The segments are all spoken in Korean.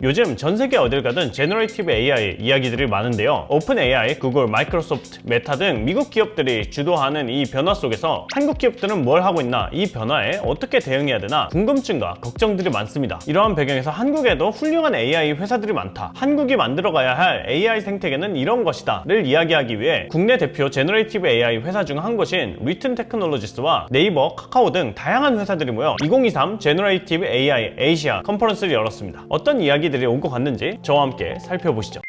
요즘 전 세계 어딜 가든 제너레이티브 AI 이야기들이 많은데요. 오픈 AI, 구글, 마이크로소프트, 메타 등 미국 기업들이 주도하는 이 변화 속에서 한국 기업들은 뭘 하고 있나, 이 변화에 어떻게 대응해야 되나 궁금증과 걱정들이 많습니다. 이러한 배경에서 한국에도 훌륭한 AI 회사들이 많다, 한국이 만들어가야 할 AI 생태계는 이런 것이다 를 이야기하기 위해 국내 대표 제너레이티브 AI 회사 중 한 곳인 리튼 테크놀로지스와 네이버, 카카오 등 다양한 회사들이 모여 2023 제너레이티브 AI 아시아 컨퍼런스를 열었습니다. 어떤 이야기들이 오고 갔는지 저와 함께 살펴보시죠.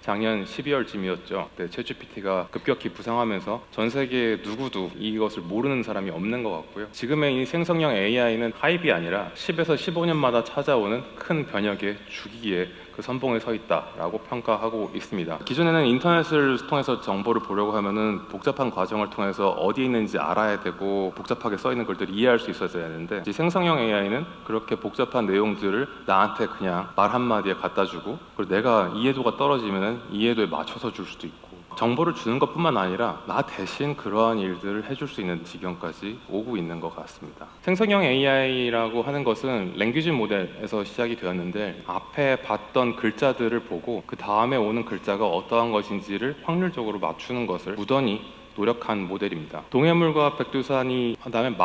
작년 12월쯤이었죠. 그때 챗GPT가 급격히 부상하면서 전 세계 누구도 이것을 모르는 사람이 없는 것 같고요. 지금의 이 생성형 AI는 하이브이 아니라 10에서 15년마다 찾아오는 큰 변혁의 주기에 그 선봉에 서 있다라고 평가하고 있습니다. 기존에는 인터넷을 통해서 정보를 보려고 하면은 복잡한 과정을 통해서 어디에 있는지 알아야 되고 복잡하게 써 있는 글들을 이해할 수 있어야 되는데, 이 생성형 AI는 그렇게 복잡한 내용들을 나한테 그냥 말 한마디에 갖다 주고, 그리고 내가 이해도가 떨어지면은 이해도에 맞춰서 줄 수도 있고, 정보를 주는 것뿐만 아니라 나 대신 그러한 일들을 해줄 수 있는 지경까지 오고 있는 것 같습니다. 생성형 AI라고 하는 것은 랭귀지 모델에서 시작이 되었는데, 앞에 봤던 글자들을 보고 그 다음에 오는 글자가 어떠한 것인지를 확률적으로 맞추는 것을 무던히 노력한 모델입니다. 동해물과 백두산이 그다음에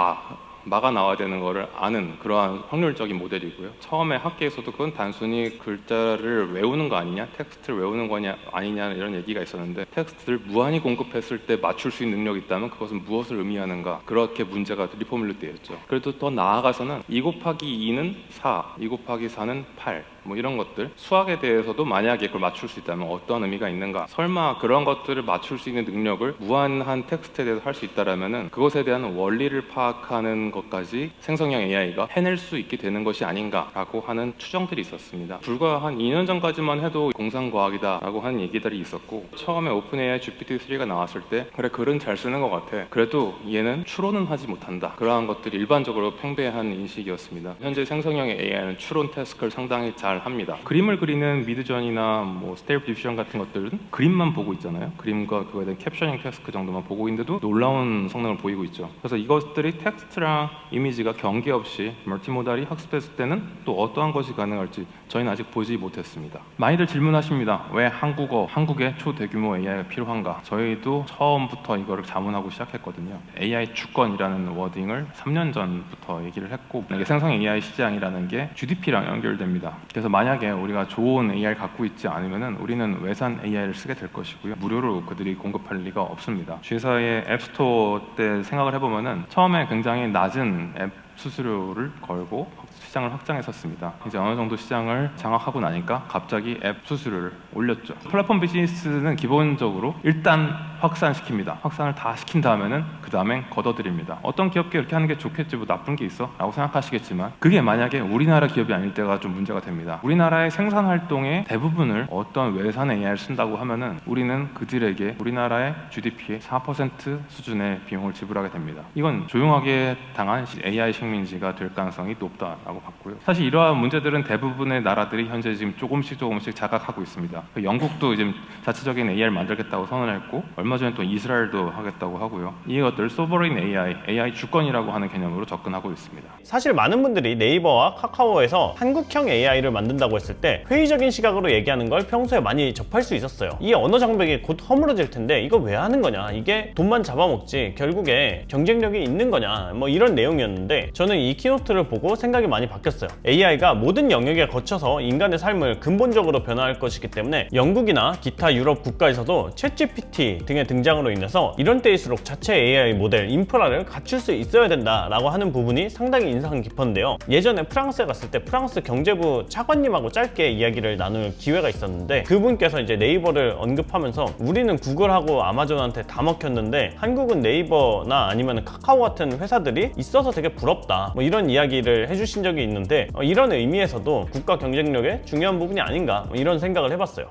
마가 나와야 되는 거를 아는 그러한 확률적인 모델이고요. 처음에 학계에서도 그건 단순히 글자를 외우는 거 아니냐, 텍스트를 외우는 거냐 아니냐 이런 얘기가 있었는데, 텍스트를 무한히 공급했을 때 맞출 수 있는 능력이 있다면 그것은 무엇을 의미하는가, 그렇게 문제가 리포뮬레이트 되었죠. 그래도 더 나아가서는 2 곱하기 2는 4, 2 곱하기 4는 8 뭐 이런 것들, 수학에 대해서도 만약에 그걸 맞출 수 있다면 어떤 의미가 있는가, 설마 그런 것들을 맞출 수 있는 능력을 무한한 텍스트에 대해서 할 수 있다라면은 그것에 대한 원리를 파악하는 것까지 생성형 AI가 해낼 수 있게 되는 것이 아닌가라고 하는 추정들이 있었습니다. 불과 한 2년 전까지만 해도 공상과학이다라고 하는 얘기들이 있었고, 처음에 오픈AI GPT-3가 나왔을 때 그래 글은 잘 쓰는 것 같아, 그래도 얘는 추론은 하지 못한다, 그러한 것들이 일반적으로 팽배한 인식이었습니다. 현재 생성형 AI는 추론 태스크를 상당히 잘 합니다. 그림을 그리는 미드전이나 뭐 스테이블 디퓨전 같은 것들은 그림만 보고 있잖아요. 그림과 그거에 대한 캡셔닝 태스크 정도만 보고 있는데도 놀라운 성능을 보이고 있죠. 그래서 이것들이 텍스트랑 이미지가 경계 없이 멀티모달이 학습했을 때는 또 어떠한 것이 가능할지 저희는 아직 보지 못했습니다. 많이들 질문하십니다. 왜 한국에 초대규모 AI가 필요한가? 저희도 처음부터 이거를 자문하고 시작했거든요. AI 주권이라는 워딩을 3년 전부터 얘기를 했고, 이게 생성 AI 시장이라는 게 GDP랑 연결됩니다. 그래서 만약에 우리가 좋은 AI를 갖고 있지 않으면은 우리는 외산 AI를 쓰게 될 것이고요. 무료로 그들이 공급할 리가 없습니다. 주회사의 앱스토어 때 생각을 해보면은 처음에 굉장히 낮은 앱 수수료를 걸고 시장을 확장했었습니다. 이제 어느 정도 시장을 장악하고 나니까 갑자기 앱 수수료를 올렸죠. 플랫폼 비즈니스는 기본적으로 일단 확산시킵니다. 확산을 다 시킨 다음에는 그 다음엔 걷어들입니다. 어떤 기업계 이렇게 하는 게 좋겠지, 뭐 나쁜 게 있어? 라고 생각하시겠지만, 그게 만약에 우리나라 기업이 아닐 때가 좀 문제가 됩니다. 우리나라의 생산 활동의 대부분을 어떤 외산 AI를 쓴다고 하면은 우리는 그들에게 우리나라의 GDP의 4% 수준의 비용을 지불하게 됩니다. 이건 조용하게 당한 AI 식민지가 될 가능성이 높다라고 봤고요. 사실 이러한 문제들은 대부분의 나라들이 현재 지금 조금씩 자각하고 있습니다. 영국도 지금 자체적인 AI를 만들겠다고 선언했고, 얼마 전에 또 이스라엘도 하겠다고 하고요. 이것들 소버레인 AI 주권이라고 하는 개념으로 접근하고 있습니다. 사실 많은 분들이 네이버와 카카오에서 한국형 AI를 만든다고 했을 때 회의적인 시각으로 얘기하는 걸 평소에 많이 접할 수 있었어요. 이 언어 장벽이 곧 허물어질 텐데 이거 왜 하는 거냐, 이게 돈만 잡아먹지 결국에 경쟁력이 있는 거냐, 뭐 이런 내용이었는데, 저는 이 키노트를 보고 생각이 많이 바뀌었어요. AI가 모든 영역에 거쳐서 인간의 삶을 근본적으로 변화할 것이기 때문에 영국이나 기타 유럽 국가에서도 챗GPT 등의 등장으로 인해서 이런 때일수록 자체 AI 모델 인프라를 갖출 수 있어야 된다라고 하는 부분이 상당히 인상 깊었는데요. 예전에 프랑스에 갔을 때 프랑스 경제부 차관님하고 짧게 이야기를 나눌 기회가 있었는데, 그분께서 이제 네이버를 언급하면서 우리는 구글하고 아마존한테 다 먹혔는데 한국은 네이버나 아니면 카카오 같은 회사들이 있어서 되게 부럽다, 뭐 이런 이야기를 해주신 적이 있는데, 이런 의미에서도 국가 경쟁력의 중요한 부분이 아닌가, 뭐 이런 생각을 해봤어요.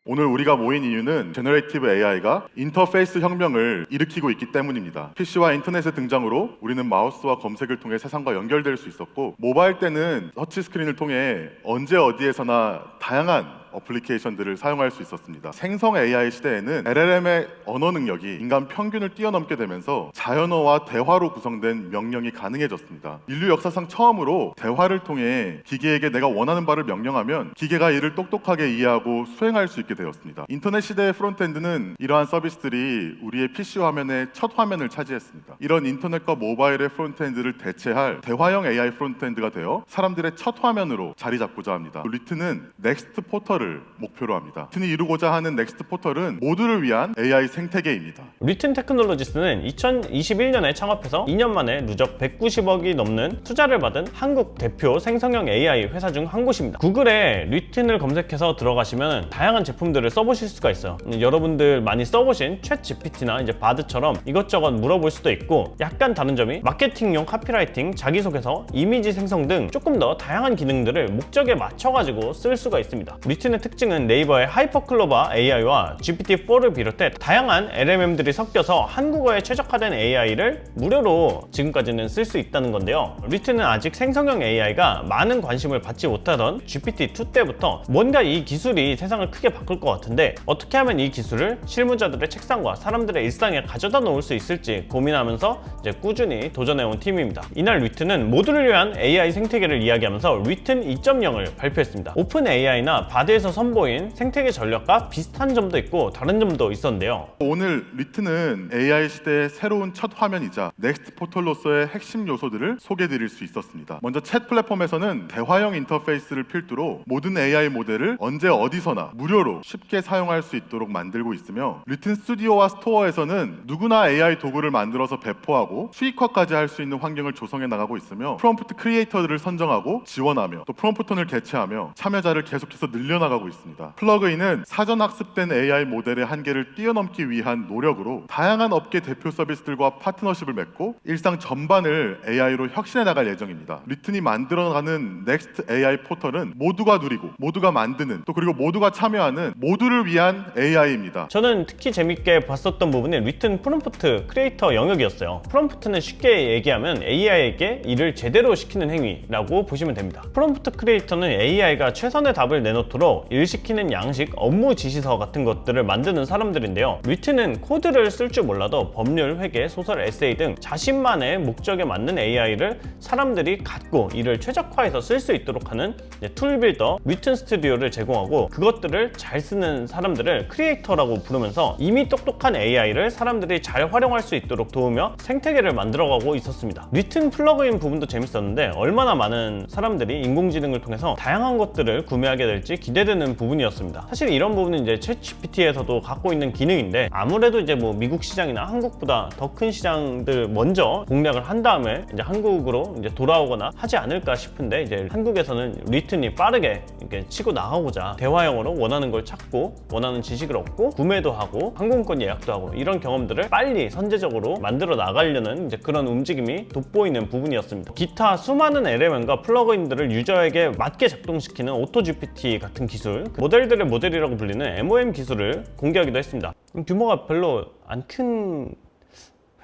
오늘 우리가 모인 이유는 제너레이티브 AI가 인터페이스 혁명을 일으키고 있기 때문입니다. PC와 인터넷의 등장으로 우리는 마우스와 검색을 통해 세상과 연결될 수 있었고, 모바일 때는 터치 스크린을 통해 언제 어디에서나 다양한 어플리케이션들을 사용할 수 있었습니다. 생성 AI 시대에는 LLM의 언어 능력이 인간 평균을 뛰어넘게 되면서 자연어와 대화로 구성된 명령이 가능해졌습니다. 인류 역사상 처음으로 대화를 통해 기계에게 내가 원하는 바를 명령하면 기계가 이를 똑똑하게 이해하고 수행할 수 있게 되었습니다. 인터넷 시대의 프론트엔드는 이러한 서비스들이 우리의 PC 화면의 첫 화면을 차지했습니다. 이런 인터넷과 모바일의 프론트엔드를 대체할 대화형 AI 프론트엔드가 되어 사람들의 첫 화면으로 자리 잡고자 합니다. 리트는 넥스트 포털을 목표로 합니다. 리튼이 이루고자 하는 넥스트 포털은 모두를 위한 AI 생태계입니다. 리튼 테크놀로지스는 2021년에 창업해서 2년 만에 누적 190억이 넘는 투자를 받은 한국 대표 생성형 AI 회사 중 한 곳입니다. 구글에 리튼을 검색해서 들어가시면 다양한 제품들을 써보실 수가 있어요. 여러분들 많이 써보신 챗 GPT나 이제 바드처럼 이것저것 물어볼 수도 있고, 약간 다른 점이 마케팅용 카피라이팅, 자기소개서, 이미지 생성 등 조금 더 다양한 기능들을 목적에 맞춰가지고 쓸 수가 있습니다. 리튼의 특징은 네이버의 하이퍼클로바 AI와 GPT-4를 비롯해 다양한 LLM들이 섞여서 한국어에 최적화된 AI를 무료로 지금까지는 쓸 수 있다는 건데요. 리튼은 아직 생성형 AI가 많은 관심을 받지 못하던 GPT-2 때부터 뭔가 이 기술이 세상을 크게 바꿀 것 같은데 어떻게 하면 이 기술을 실무자들의 책상과 사람들의 일상에 가져다 놓을 수 있을지 고민하면서 이제 꾸준히 도전해온 팀입니다. 이날 리튼은 모두를 위한 AI 생태계를 이야기하면서 리튼 2.0을 발표했습니다. 오픈 AI나 바드에서 선보인 생태계 전략과 비슷한 점도 있고 다른 점도 있었는데요. 오늘 리트는 AI 시대의 새로운 첫 화면이자 넥스트 포털로서의 핵심 요소들을 소개해드릴 수 있었습니다. 먼저 챗 플랫폼에서는 대화형 인터페이스를 필두로 모든 AI 모델을 언제 어디서나 무료로 쉽게 사용할 수 있도록 만들고 있으며, 리튼 스튜디오와 스토어에서는 누구나 AI 도구를 만들어서 배포하고 수익화까지 할 수 있는 환경을 조성해 나가고 있으며, 프롬프트 크리에이터들을 선정하고 지원하며 또 프롬프턴을 개최하며 참여자를 계속해서 늘려나가고 있습니다. 플러그인은 사전 학습된 AI 모델의 한계를 뛰어넘기 위한 노력으로 다양한 업계 대표 서비스들과 파트너십을 맺고 일상 전반을 AI로 혁신해 나갈 예정입니다. 리튼이 만들어가는 넥스트 AI 포털은 모두가 누리고 모두가 만드는, 또 그리고 모두가 참여하는 모두를 위한 AI입니다. 저는 특히 재밌게 봤었던 부분이 리튼 프롬프트 크리에이터 영역이었어요. 프롬프트는 쉽게 얘기하면 AI에게 일을 제대로 시키는 행위라고 보시면 됩니다. 프롬프트 크리에이터는 AI가 최선의 답을 내놓도록 일 시키는 양식, 업무 지시서 같은 것들을 만드는 사람들인데요. 리튼은 코드를 쓸 줄 몰라도 법률, 회계, 소설, 에세이 등 자신만의 목적에 맞는 AI를 사람들이 갖고 이를 최적화해서 쓸 수 있도록 하는 툴 빌더 리튼 스튜디오를 제공하고, 그것들을 잘 쓰는 사람들을 크리에이터라고 부르면서 이미 똑똑한 AI를 사람들이 잘 활용할 수 있도록 도우며 생태계를 만들어가고 있었습니다. 리튼 플러그인 부분도 재밌었는데 얼마나 많은 사람들이 인공지능을 통해서 다양한 것들을 구매하게 될지 기대되는 부분이었습니다. 사실 이런 부분은 이제 챗 GPT에서도 갖고 있는 기능인데, 아무래도 이제 뭐 미국 시장이나 한국보다 더 큰 시장들 먼저 공략을 한 다음에 이제 한국으로 이제 돌아오거나 하지 않을까 싶은데, 이제 한국에서는 리튼이 빠르게 이렇게 치고 나가고자 대화형으로 원하는 걸 찾고 원하는 지식을 얻고 구매도 하고 항공권 예약도 하고 이런 경험들을 빨리 선제적으로 만들어 나가려는 이제 그런 움직임이 돋보이는 부분이었습니다. 기타 수많은 LLM과 플러그인들을 유저에게 맞게 작동시키는 오토GPT 같은 기술, 모델들의 모델이라고 불리는 MOM 기술을 공개하기도 했습니다. 규모가 별로 안 큰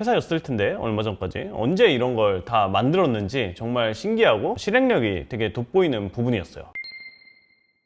회사였을 텐데 얼마 전까지 언제 이런 걸 다 만들었는지 정말 신기하고 실행력이 되게 돋보이는 부분이었어요.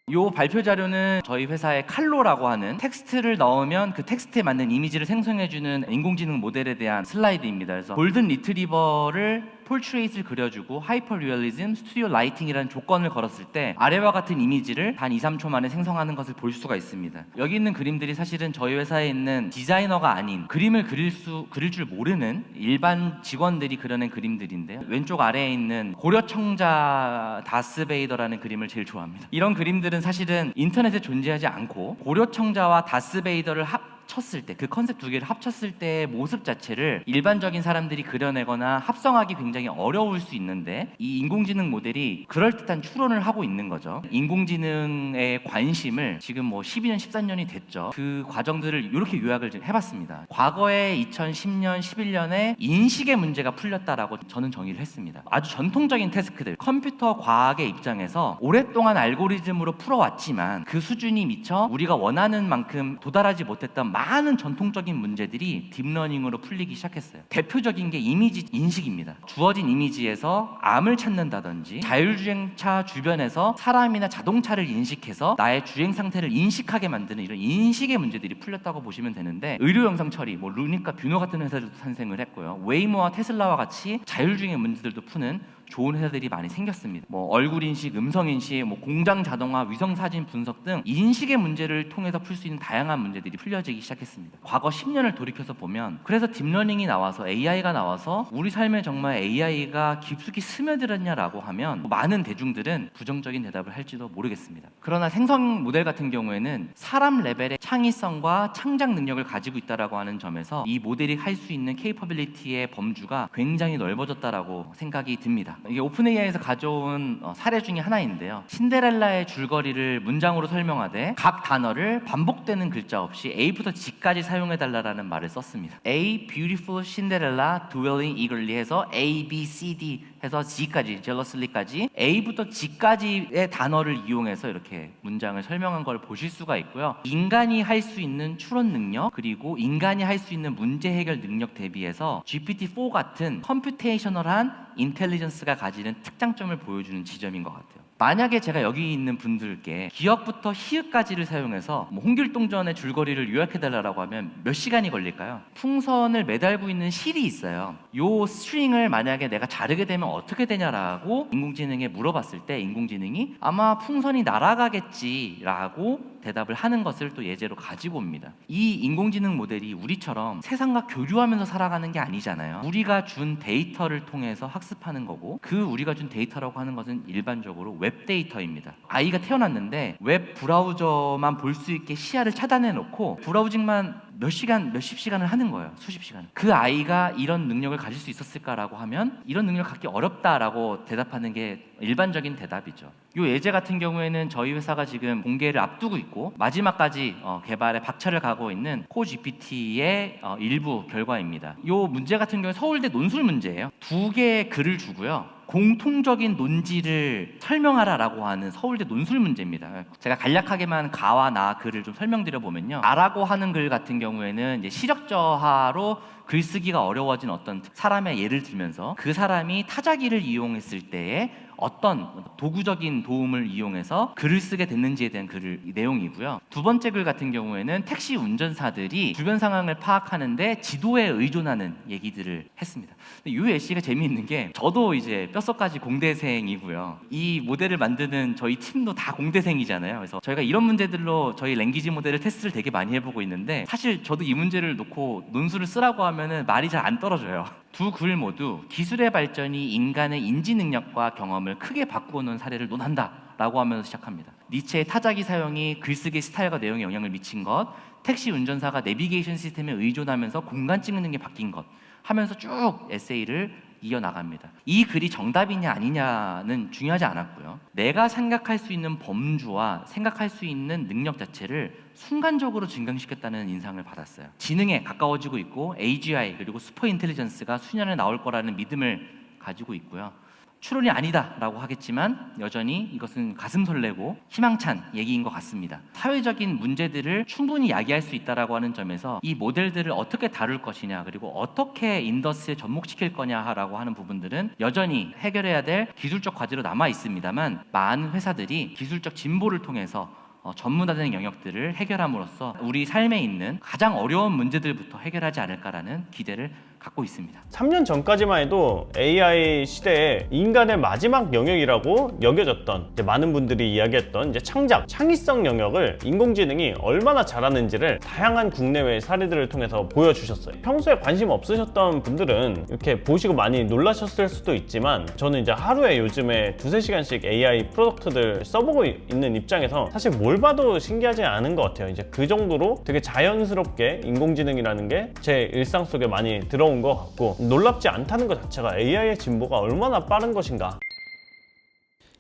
이 발표 자료는 저희 회사의 칼로라고 하는 텍스트를 넣으면 그 텍스트에 맞는 이미지를 생성해주는 인공지능 모델에 대한 슬라이드입니다. 그래서 골든 리트리버를 폴트레이트를 그려주고 하이퍼 리얼리즘, 스튜디오 라이팅이라는 조건을 걸었을 때 아래와 같은 이미지를 단 2-3초 만에 생성하는 것을 볼 수가 있습니다. 여기 있는 그림들이 사실은 저희 회사에 있는 디자이너가 아닌 그림을 그릴 줄 모르는 일반 직원들이 그려낸 그림들인데요. 왼쪽 아래에 있는 고려청자 다스베이더라는 그림을 제일 좋아합니다. 이런 그림들은 사실은 인터넷에 존재하지 않고 고려청자와 다스베이더를 합쳤을 때, 그 컨셉 두 개를 합쳤을 때의 모습 자체를 일반적인 사람들이 그려내거나 합성하기 굉장히 어려울 수 있는데, 이 인공지능 모델이 그럴듯한 추론을 하고 있는 거죠. 인공지능의 관심을 지금 뭐 12년, 13년이 됐죠. 그 과정들을 이렇게 요약을 해봤습니다. 과거에 2010년, 11년에 인식의 문제가 풀렸다라고 저는 정의를 했습니다. 아주 전통적인 태스크들, 컴퓨터 과학의 입장에서 오랫동안 알고리즘으로 풀어왔지만 그 수준이 미처 우리가 원하는 만큼 도달하지 못했던 많은 전통적인 문제들이 딥러닝으로 풀리기 시작했어요. 대표적인 게 이미지 인식입니다. 주어진 이미지에서 암을 찾는다든지 자율주행차 주변에서 사람이나 자동차를 인식해서 나의 주행 상태를 인식하게 만드는 이런 인식의 문제들이 풀렸다고 보시면 되는데, 의료 영상 처리, 뭐 루니카 뷰노 같은 회사들도 탄생을 했고요. 웨이모와 테슬라와 같이 자율주행의 문제들도 푸는 좋은 회사들이 많이 생겼습니다. 뭐 얼굴 인식, 음성 인식, 뭐 공장 자동화, 위성 사진 분석 등 인식의 문제를 통해서 풀 수 있는 다양한 문제들이 풀려지기 시작했습니다. 과거 10년을 돌이켜서 보면, 그래서 딥러닝이 나와서 AI가 나와서 우리 삶에 정말 AI가 깊숙이 스며들었냐라고 하면 많은 대중들은 부정적인 대답을 할지도 모르겠습니다. 그러나 생성 모델 같은 경우에는 사람 레벨의 창의성과 창작 능력을 가지고 있다라고 하는 점에서 이 모델이 할 수 있는 케이퍼빌리티의 범주가 굉장히 넓어졌다라고 생각이 듭니다. 이게 오픈 AI에서 가져온 사례 중에 하나인데요. 신데렐라의 줄거리를 문장으로 설명하되 각 단어를 반복되는 글자 없이 A부터 G까지 사용해달라는 말을 썼습니다. A beautiful Cinderella dwelling eagerly 해서 A, B, C, D 해서 G까지, jealously까지 A부터 G까지의 단어를 이용해서 이렇게 문장을 설명한 걸 보실 수가 있고요. 인간이 할 수 있는 추론 능력, 그리고 인간이 할 수 있는 문제 해결 능력 대비해서 GPT-4 같은 컴퓨테이셔널한 인텔리전스가 가지는 특장점을 보여주는 지점인 것 같아요. 만약에 제가 여기 있는 분들께 기역부터 히읗까지를 사용해서 홍길동전의 줄거리를 요약해달라고 하면 몇 시간이 걸릴까요? 풍선을 매달고 있는 실이 있어요. 요 스트링을 만약에 내가 자르게 되면 어떻게 되냐라고 인공지능에 물어봤을 때 인공지능이 아마 풍선이 날아가겠지라고 대답을 하는 것을 또 예제로 가지고 옵니다. 이 인공지능 모델이 우리처럼 세상과 교류하면서 살아가는 게 아니잖아요. 우리가 준 데이터를 통해서 학습하는 거고, 그 우리가 준 데이터라고 하는 것은 일반적으로 웹 데이터입니다. 아이가 태어났는데 웹 브라우저만 볼 수 있게 시야를 차단해 놓고 브라우징만 몇십 시간을 하는 거예요. 수십 시간. 그 아이가 이런 능력을 가질 수 있었을까라고 하면 이런 능력을 갖기 어렵다라고 대답하는 게 일반적인 대답이죠. 이 예제 같은 경우에는 저희 회사가 지금 공개를 앞두고 있고 마지막까지 개발에 박차를 가고 있는 코GPT의 일부 결과입니다. 이 문제 같은 경우에 서울대 논술 문제예요. 2개의 글을 주고요. 공통적인 논지를 설명하라라고 하는 서울대 논술 문제입니다. 제가 간략하게만 가와 나 글을 좀 설명드려 보면요. 나라고 하는 글 같은 경우에는 이제 시력 저하로 글쓰기가 어려워진 어떤 사람의 예를 들면서 그 사람이 타자기를 이용했을 때에 어떤 도구적인 도움을 이용해서 글을 쓰게 됐는지에 대한 내용이고요. 두 번째 글 같은 경우에는 택시 운전사들이 주변 상황을 파악하는데 지도에 의존하는 얘기들을 했습니다. 이 예시가 재미있는 게 저도 이제 뼛속까지 공대생이고요. 이 모델을 만드는 저희 팀도 다 공대생이잖아요. 그래서 저희가 이런 문제들로 저희 랭귀지 모델을 테스트를 되게 많이 해보고 있는데, 사실 저도 이 문제를 놓고 논술을 쓰라고 하면은 말이 잘 안 떨어져요. 두 글 모두 기술의 발전이 인간의 인지 능력과 경험을 크게 바꾸어 놓은 사례를 논한다라고 하면서 시작합니다. 니체의 타자기 사용이 글쓰기 스타일과 내용에 영향을 미친 것, 택시 운전사가 내비게이션 시스템에 의존하면서 공간 찍는 게 바뀐 것 하면서 쭉 에세이를 이어나갑니다. 이 글이 정답이냐 아니냐는 중요하지 않았고요. 내가 생각할 수 있는 범주와 생각할 수 있는 능력 자체를 순간적으로 증강시켰다는 인상을 받았어요. 지능에 가까워지고 있고 AGI 그리고 슈퍼 인텔리전스가 수년에 나올 거라는 믿음을 가지고 있고요. 추론이 아니다라고 하겠지만 여전히 이것은 가슴 설레고 희망찬 얘기인 것 같습니다. 사회적인 문제들을 충분히 야기할 수 있다라고 하는 점에서 이 모델들을 어떻게 다룰 것이냐, 그리고 어떻게 인더스트리에 접목시킬 거냐라고 하는 부분들은 여전히 해결해야 될 기술적 과제로 남아 있습니다만, 많은 회사들이 기술적 진보를 통해서 전문화되는 영역들을 해결함으로써 우리 삶에 있는 가장 어려운 문제들부터 해결하지 않을까라는 기대를 갖고 있습니다. 3년 전까지만 해도 AI 시대에 인간의 마지막 영역이라고 여겨졌던, 이제 많은 분들이 이야기했던 이제 창작, 창의성 영역을 인공지능이 얼마나 잘하는지를 다양한 국내외 사례들을 통해서 보여주셨어요. 평소에 관심 없으셨던 분들은 이렇게 보시고 많이 놀라셨을 수도 있지만, 저는 이제 하루에 요즘에 2-3시간씩 AI 프로덕트들 써보고 있는 입장에서 사실 뭘 봐도 신기하지 않은 것 같아요. 이제 그 정도로 되게 자연스럽게 인공지능이라는 게 제 일상 속에 많이 들어온 것 같고, 놀랍지 않다는 것 자체가 AI의 진보가 얼마나 빠른 것인가.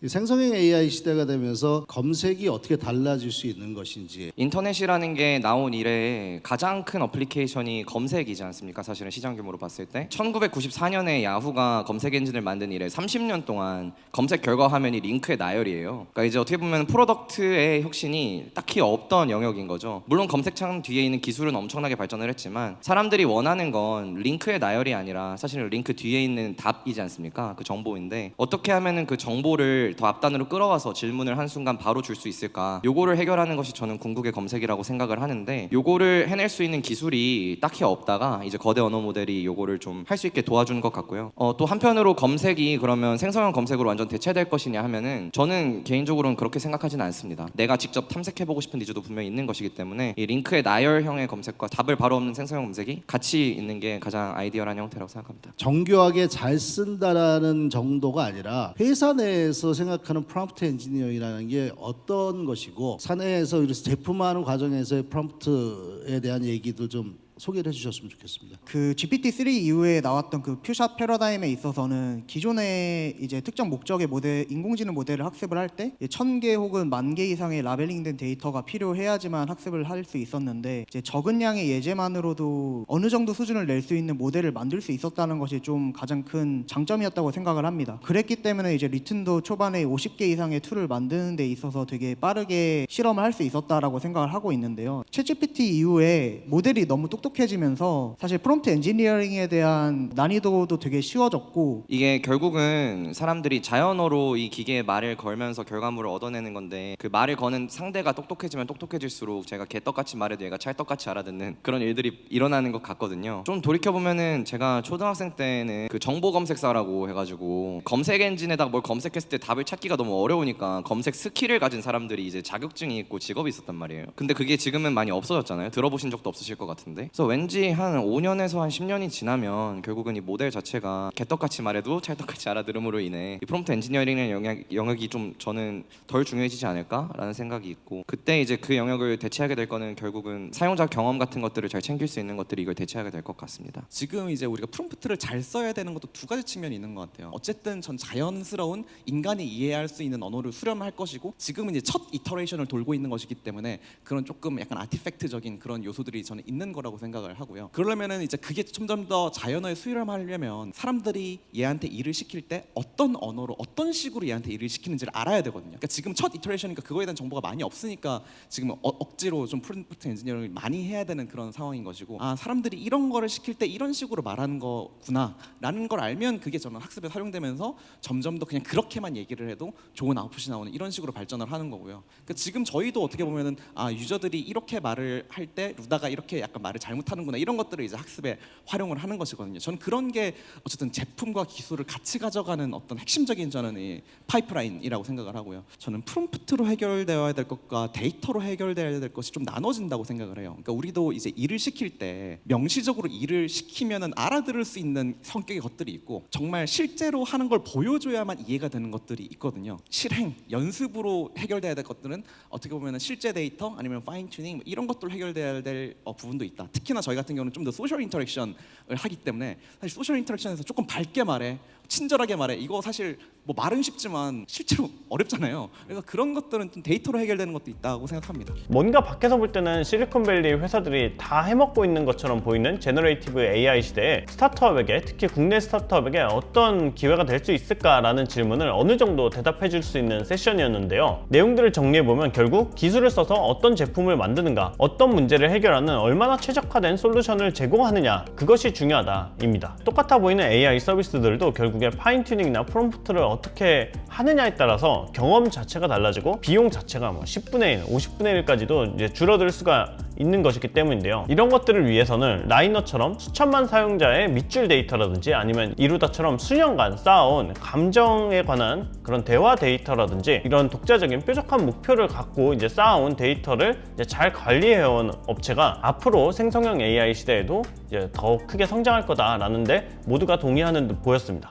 이 생성형 AI 시대가 되면서 검색이 어떻게 달라질 수 있는 것인지. 인터넷이라는 게 나온 이래 가장 큰 어플리케이션이 검색이지 않습니까? 사실은 시장 규모로 봤을 때 1994년에 야후가 검색 엔진을 만든 이래 30년 동안 검색 결과 화면이 링크의 나열이에요. 그러니까 이제 어떻게 보면 프로덕트의 혁신이 딱히 없던 영역인 거죠. 물론 검색창 뒤에 있는 기술은 엄청나게 발전을 했지만 사람들이 원하는 건 링크의 나열이 아니라 사실은 링크 뒤에 있는 답이지 않습니까? 그 정보인데 어떻게 하면은 그 정보를 더 앞단으로 끌어와서 질문을 한 순간 바로 줄 수 있을까? 요거를 해결하는 것이 저는 궁극의 검색이라고 생각을 하는데 요거를 해낼 수 있는 기술이 딱히 없다가 이제 거대 언어 모델이 요거를 좀 할 수 있게 도와주는 것 같고요. 또 한편으로 검색이 그러면 생성형 검색으로 완전 대체될 것이냐 하면은 저는 개인적으로는 그렇게 생각하지는 않습니다. 내가 직접 탐색해보고 싶은 니즈도 분명히 있는 것이기 때문에 이 링크의 나열형의 검색과 답을 바로 없는 생성형 검색이 같이 있는 게 가장 아이디어한 형태라고 생각합니다. 정교하게 잘 쓴다라는 정도가 아니라 회사 내에서 생각하는 프롬프트 엔지니어링이라는 게 어떤 것이고 사내에서 제품화하는 과정에서의 프롬프트에 대한 얘기도 좀 소개를 해주셨으면 좋겠습니다. 그 GPT-3 이후에 나왔던 그 퓨샷 패러다임에 있어서는 기존의 이제 특정 목적의 모델, 인공지능 모델을 학습을 할 때 1000개 혹은 10,000개 이상의 라벨링된 데이터가 필요해야지만 학습을 할 수 있었는데 이제 적은 양의 예제만으로도 어느 정도 수준을 낼 수 있는 모델을 만들 수 있었다는 것이 좀 가장 큰 장점이었다고 생각을 합니다. 그랬기 때문에 이제 리튼도 초반에 50개 이상의 툴을 만드는 데 있어서 되게 빠르게 실험을 할 수 있었다라고 생각을 하고 있는데요. 챗GPT 이후에 모델이 너무 똑똑해지면서 사실 프롬프트 엔지니어링에 대한 난이도도 되게 쉬워졌고 이게 결국은 사람들이 자연어로 이 기계에 말을 걸면서 결과물을 얻어내는 건데 그 말을 거는 상대가 똑똑해지면 똑똑해질수록 제가 개떡같이 말해도 얘가 찰떡같이 알아듣는 그런 일들이 일어나는 것 같거든요. 좀 돌이켜보면은 제가 초등학생 때는 그 정보 검색사라고 해가지고 검색 엔진에다가 뭘 검색했을 때 답을 찾기가 너무 어려우니까 검색 스킬을 가진 사람들이 이제 자격증이 있고 직업이 있었단 말이에요. 근데 그게 지금은 많이 없어졌잖아요. 들어보신 적도 없으실 것 같은데. 그래서 왠지 한 5년에서 한 10년이 지나면 결국은 이 모델 자체가 개떡같이 말해도 찰떡같이 알아들음으로 인해 이 프롬프트 엔지니어링의 영역이 좀 저는 덜 중요해지지 않을까라는 생각이 있고 그때 이제 그 영역을 대체하게 될 거는 결국은 사용자 경험 같은 것들을 잘 챙길 수 있는 것들이 이걸 대체하게 될 것 같습니다. 지금 이제 우리가 프롬프트를 잘 써야 되는 것도 두 가지 측면이 있는 것 같아요. 어쨌든 전 자연스러운 인간이 이해할 수 있는 언어를 수렴할 것이고 지금은 이제 첫 이터레이션을 돌고 있는 것이기 때문에 그런 조금 약간 아티팩트적인 그런 요소들이 저는 있는 거라고 생각을 하고요. 그러려면은 이제 그게 점점 더 자연어에 수렴하려면 사람들이 얘한테 일을 시킬 때 어떤 언어로 어떤 식으로 얘한테 일을 시키는지를 알아야 되거든요. 그러니까 지금 첫 이터레이션이니까 그거에 대한 정보가 많이 없으니까 지금 억지로 좀 프롬프트 엔지니어링을 많이 해야 되는 그런 상황인 것이고 아 사람들이 이런 거를 시킬 때 이런 식으로 말하는 거구나 라는 걸 알면 그게 저는 학습에 활용되면서 점점 더 그냥 그렇게만 얘기를 해도 좋은 아웃풋이 나오는 이런 식으로 발전을 하는 거고요. 그러니까 지금 저희도 어떻게 보면은 아 유저들이 이렇게 말을 할 때 루다가 이렇게 약간 말을 잘못하는구나 이런 것들을 이제 학습에 활용을 하는 것이거든요. 저는 그런 게 어쨌든 제품과 기술을 같이 가져가는 어떤 핵심적인 저는 이 파이프라인이라고 생각을 하고요. 저는 프롬프트로 해결되어야 될 것과 데이터로 해결되어야 될 것이 좀 나눠진다고 생각을 해요. 그러니까 우리도 이제 일을 시킬 때 명시적으로 일을 시키면은 알아들을 수 있는 성격의 것들이 있고 정말 실제로 하는 걸 보여줘야만 이해가 되는 것들이 있거든요. 실행, 연습으로 해결돼야 될 것들은 어떻게 보면은 실제 데이터 아니면 파인 튜닝 이런 것들로 해결돼야 될 부분도 있다. 특히나 저희 같은 경우는 좀 더 소셜 인터랙션을 하기 때문에 사실 소셜 인터랙션에서 조금 밝게 말해, 친절하게 말해. 이거 사실 뭐 말은 쉽지만 실제로 어렵잖아요. 그래서 그런 것들은 좀 데이터로 해결되는 것도 있다고 생각합니다. 뭔가 밖에서 볼 때는 실리콘밸리 회사들이 다 해먹고 있는 것처럼 보이는 제너레이티브 AI 시대에 스타트업에게, 특히 국내 스타트업에게 어떤 기회가 될 수 있을까라는 질문을 어느 정도 대답해 줄 수 있는 세션이었는데요. 내용들을 정리해보면 결국 기술을 써서 어떤 제품을 만드는가, 어떤 문제를 해결하는 얼마나 최적화된 솔루션을 제공하느냐, 그것이 중요하다입니다. 똑같아 보이는 AI 서비스들도 결국에 파인튜닝이나 프롬프트를 어떻게 하느냐에 따라서 경험 자체가 달라지고 비용 자체가 뭐 10분의 1, 50분의 1까지도 이제 줄어들 수가 있는 것이기 때문인데요. 이런 것들을 위해서는 라이너처럼 수천만 사용자의 밑줄 데이터라든지 아니면 이루다처럼 수년간 쌓아온 감정에 관한 그런 대화 데이터라든지 이런 독자적인 뾰족한 목표를 갖고 이제 쌓아온 데이터를 이제 잘 관리해온 업체가 앞으로 생성형 AI 시대에도 이제 더 크게 성장할 거다라는데 모두가 동의하는 듯 보였습니다.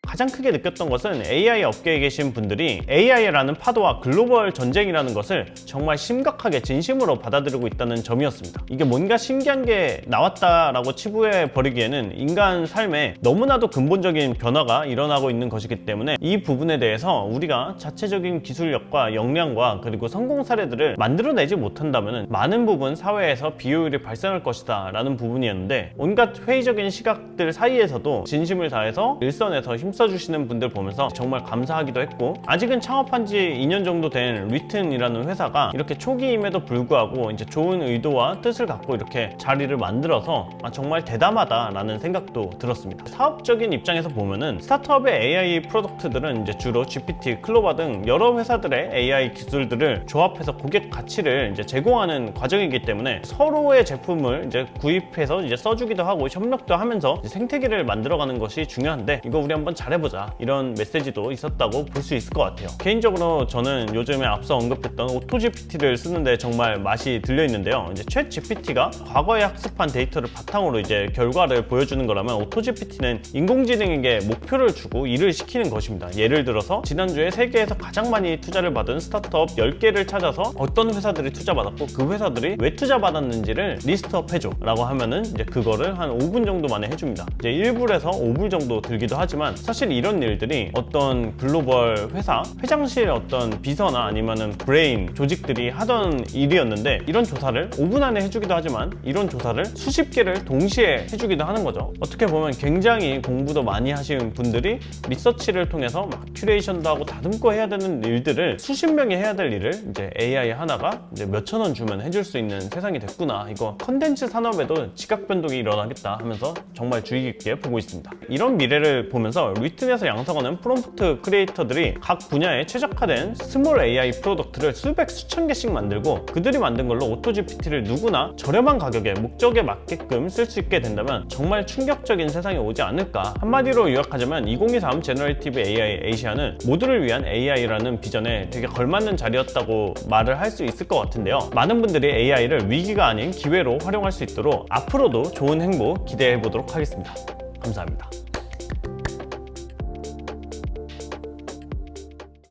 가장 크게 느꼈던 것은 AI 업계에 계신 분들이 AI라는 파도와 글로벌 전쟁이라는 것을 정말 심각하게 진심으로 받아들이고 있다는 점이었습니다. 이게 뭔가 신기한 게 나왔다라고 치부해 버리기에는 인간 삶에 너무나도 근본적인 변화가 일어나고 있는 것이기 때문에 이 부분에 대해서 우리가 자체적인 기술력과 역량과 그리고 성공 사례들을 만들어내지 못한다면 많은 부분 사회에서 비효율이 발생할 것이다 라는 부분이었는데, 온갖 회의적인 시각들 사이에서도 진심을 다해서 일선에서 힘써주시는 분들 보면서 정말 감사하기도 했고, 아직은 창업한 지 2년 정도 된 리튼이라는 회사가 이렇게 초기임에도 불구하고 이제 좋은 의도와 뜻을 갖고 이렇게 자리를 만들어서 정말 대담하다 라는 생각도 들었습니다. 사업적인 입장에서 보면은 스타트업의 AI 프로덕트들은 이제 주로 GPT, 클로바 등 여러 회사들의 AI 기술들을 조합해서 고객 가치를 이제 제공하는 과정이기 때문에 서로의 제품을 이제 구입해서 이제 써주기도 하고 협력도 하면서 이제 생태계를 만들어가는 것이 중요한데, 이거 우리 한번 잘해보자 이런 메시지도 있었다고 볼 수 있을 것 같아요. 개인적으로 저는 요즘에 앞서 언급했던 오토GPT를 쓰는데 정말 맛이 들려 있는데요. 이제 챗GPT가 과거에 학습한 데이터를 바탕으로 이제 결과를 보여주는 거라면, 오토GPT는 인공지능에게 목표를 주고 일을 시키는 것입니다. 예를 들어서 지난주에 세계에서 가장 많이 투자를 받은 스타트업 10개를 찾아서 어떤 회사들이 투자받았고 그 회사들이 왜 투자받았는지를 리스트업 해줘 라고 하면은 이제 그거를 한 5분 정도 만에 해줍니다. 이제 1불에서 5불 정도 들기도 하지만, 사실 이런 일들이 어떤 글로벌 회사 회장실 어떤 비서나 아니면은 브레인 조직들이 하던 일이었는데, 이런 조사를 5분 안에 해주기도 하지만 이런 조사를 수십 개를 동시에 해주기도 하는 거죠. 어떻게 보면 굉장히 공부도 많이 하신 분들이 리서치를 통해서 막 큐레이션도 하고 다듬고 해야 되는 일들을 수십 명이 해야 될 일을 이제 AI 하나가 이제 몇천 원 주면 해줄 수 있는 세상이 됐구나. 이거 컨텐츠 산업에도 지각 변동이 일어나겠다 하면서 정말 주의 깊게 보고 있습니다. 이런 미래를 보면서 리튼에서 양성하는 프롬프트 크리에이터들이 각 분야에 최적화된 스몰 AI 프로덕트를 수백 수천 개씩 만들고, 그들이 만든 걸로 오토GPT를 누구나 저렴한 가격에 목적에 맞게끔 쓸 수 있게 된다면 정말 충격적인 세상이 오지 않을까. 한마디로 요약하자면 2023 제너레이티브 AI 아시아는 모두를 위한 AI라는 비전에 되게 걸맞는 자리였다고 말을 할 수 있을 것 같은데요. 많은 분들이 AI를 위기가 아닌 기회로 활용할 수 있도록 앞으로도 좋은 행보 기대해 보도록 하겠습니다. 감사합니다.